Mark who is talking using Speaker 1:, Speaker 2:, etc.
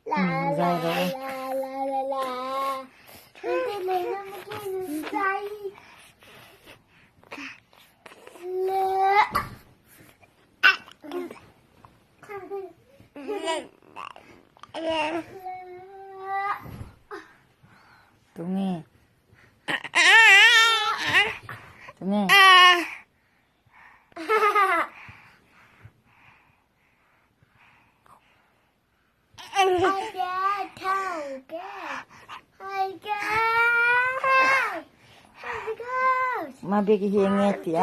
Speaker 1: La la
Speaker 2: rồi rồi.
Speaker 1: la la la la. Cái này nó mới cái đường dây. La.
Speaker 2: Tôi nghe. Tôi nghe.
Speaker 1: Hai cái thâu cái. Hai cái. Hai cái.
Speaker 2: Mà biết cái hiền nghe tía.